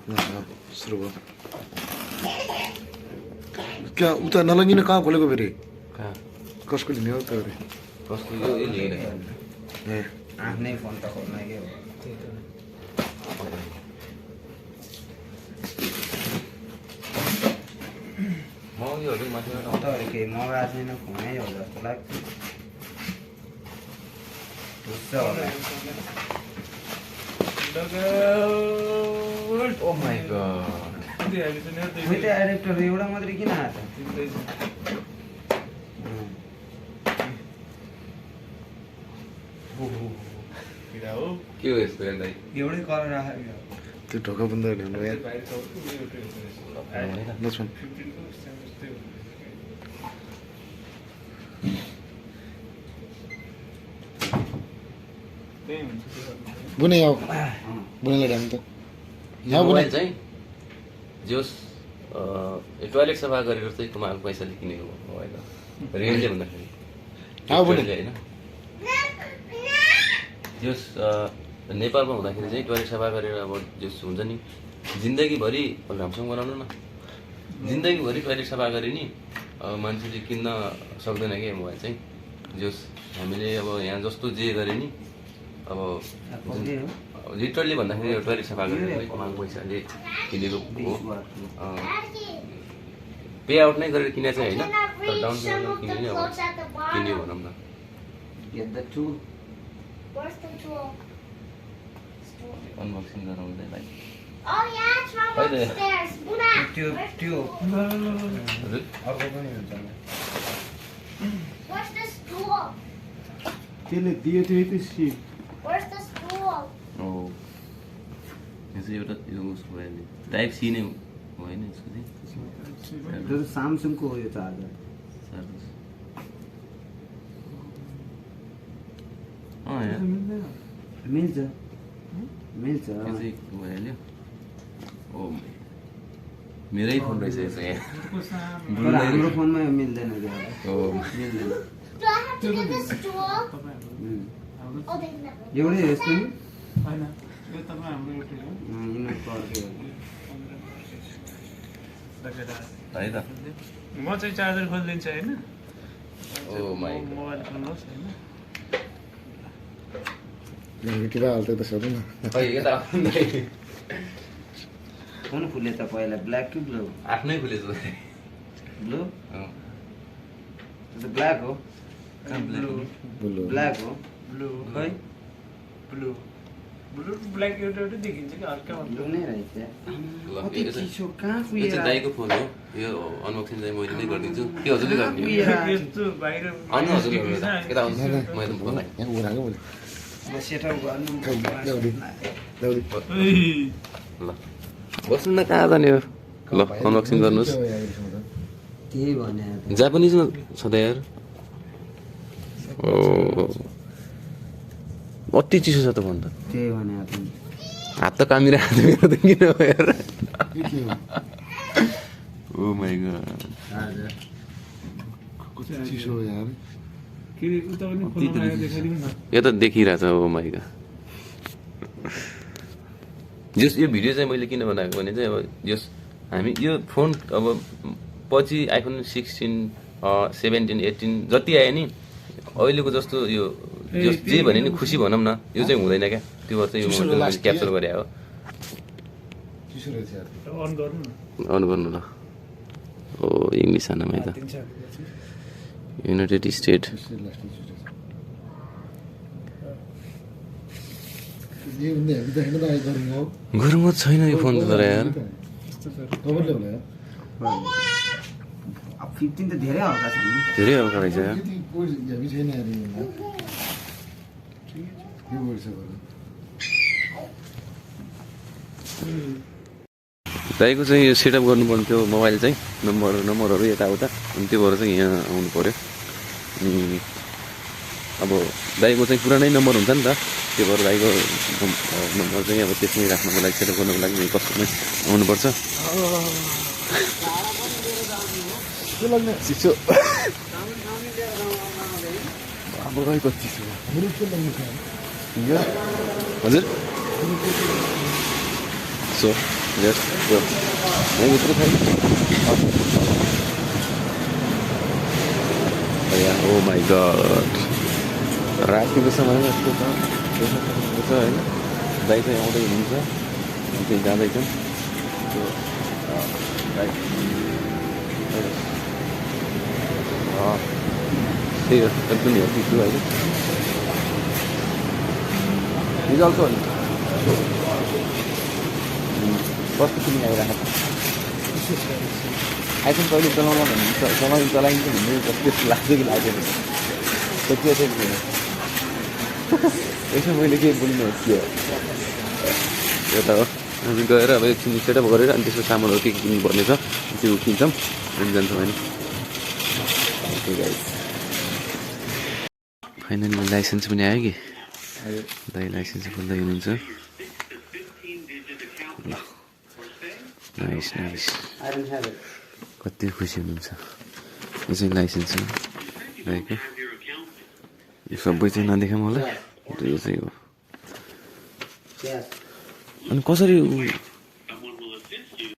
सुरु भयो क्या उता नलगिन कहाँ खोलेको फेरि कहाँ कसको लिने हो त फेरि कसको यो लिएर ए आफ्नै फोन त खोल्न के हो म योहरू माथिबाट तपाईँहरू केही मगाएको छैन फोनै हो जस्तो लाग्छ ढुक्छ होला ओ माई गॉड खोइ त्यो एडेप्टर एउटा मात्रै किन आएको के हो यस्तो हेर्दै एउटै कलर राखेको त्यो ढोका बन्द ल्याउनु यार लक्ष्मण बुने आऊ बुनेलाई ढाम त यहाँ बुने मोबाइल चाहिँ जोस टोयलेट सफा गरेर चाहिँ तुम्हाको पैसाले किनेको मोबाइल हो रियलले भन्दाखेरि आऊ बुने होइन जोस नेपालमा हुँदाखेरि चाहिँ टोयलेट सफा गरेर अब जोस हुन्छ नि जिन्दगीभरि राम्रोसँग बनाउनु न जिन्दगीभरि टोयलेट सफा गरे नि अब मान्छेले किन्न सक्दैन क्या मोबाइल चाहिँ जोस हामीले अब यहाँ जस्तो जे गरे नि अब लिटरली भन्दाखेरि टोयलेट सफा गरेर कमाएको पैसाले किनेको हो पे आउट नै गरेर किने चाहिँ होइन तर डाउन पेमेन्टमा किने नि अब किन्यो भनौँ न अनबक्सिङ गराउँदै भाइ त्यो त्यो हजुर अर्को पनि हुन्छ त्यसले दियो त्यो सिप हो यो चाहिँ एउटा यो उसको भयो नि टाइप सी नै होइन यसको चाहिँ त्यो त सामसङको हो यो चार्जर सर्भिस यहाँ मिल्छ मिल्छ यो चाहिँ भइहाल्यो ओ मेरै फोन रहेछ यो चाहिँ तर हाम्रो फोनमा यो मिल्दैन त्यो हो मिल्दैन Do I have to get एउटै this tool? यस्तो नि होइन यो तपाईँ हाम्रो एउटै हो यिनीहरूको अर्कै हो है त म चाहिँ चार्जर खोलिदिन्छु होइन ओ माई मोबाइल खोल्नुहोस् होइन किरा हाल्दै त सक्नु न खै यता आउँदै कुन फुले त पहिला ब्ल्याक कि ब्लू आफ्नै खुलेछ ब्लू अँ त्यो ब्ल्याक हो बुल्लो ब्ल्याक हो ब्लू खै ब्लू ब्लू ब्ल्याक एउटा एउटा देखिन्छ कि हल्का ब्लू नै रहेछ ल कति यो चाहिँ चिसो कहाँ यो पुगेर चाहिँ दाइको फोन हो यो अनबक्सिङ चाहिँ मैले नै गरिदिन्छु के हजुरले गरिदिनु यस्तो बाहिर आउनु हजुरले गर्नु यता आउनु मैले फोन यहाँ उराको मैले म सेटअप गर्नु ल्याउदी ल्याउदी ल बस्नु न कहाँ जाने हो ल अनबक्सिङ गर्नुहोस् त्यही भने जापानिजमा छ त यार ओ अति चिसो छ त फोन त त्यही भने पनि हात त कामिरहेको मेरो त किन हो यार ओ माई गॉड चार्जर कति चिसो यार के उता पनि खोल्न आएर देखाइदिउँ न यो त देखिरहेछ ओ माई गॉड जस यो भिडियो चाहिँ मैले किन बनाएको भने चाहिँ अब जस हामी यो फोन अब पछि आइफोन 16 17 18 जति आयो नि अहिलेको जस्तो यो जे भने नि खुसी भनौँ न यो चाहिँ हुँदैन क्या त्यो भएर चाहिँ यो मैले क्याप्चर गरे हो चिसो रहेछ यार अन गर्नु न अन गर्नु ल ओ इङ्ग्लिस आनामै त दिन्छ युनाइटेड स्टेट गरौँ छैन यो फोन त तर यार अब 15 त धेरै हल्का छ नि धेरै हल्का रहेछ यार दाइको चाहिँ यो सेटअप गर्नुपर्ने थियो मोबाइल चाहिँ नम्बरहरू यताउता अनि त्यो भएर चाहिँ यहाँ आउनु पऱ्यो अनि अब दाइको चाहिँ पुरानै नम्बर हुन्छ नि त त्यो भएर दाइको नम्बर चाहिँ अब त्यसमै राख्नको लागि सेटअप गर्नको लागि कस्टमै आउनुपर्छ चिसो अब गएको चिसो हजुर सो जस्ट यो यहीँभित्र छ ओ माई गड रातिको समयमा यस्तो छ देख्न सक्नुहुन्छ होइन दाइ चाहिँ आउँदै हुनुहुन्छ चाहिँ जाँदैछन् त्यो त्यही हो एकदम हेर्छु छु होइन रिजल्ट नि कस्तो फिलिङ आइरहेको छ आइफोन कहिले चलाउन भन्ने चलाइन्छ भन्ने त्यस्तो लाग्छ कि लागेन त्यो चाहिँ छैन यसो मैले के बोल्नु के हो एउटा हो हामी गएर अब एकछिन सेटअप गरेर अनि त्यसको सामानहरू के किन्नुपर्ने छ त्यो किन्छौँ अनि जान्छौँ होइन ओके गाइस फाइनली लाइसेन्स पनि आयो कि दाइ लाइसेन्स खोल्दै हुनुहुन्छ ल नाइस नाइस कति खुसी हुनुहुन्छ यो चाहिँ लाइसेन्स हो दाइको यो सबै चाहिँ नदेखाऊँ होला यो चाहिँ हो अनि कसरी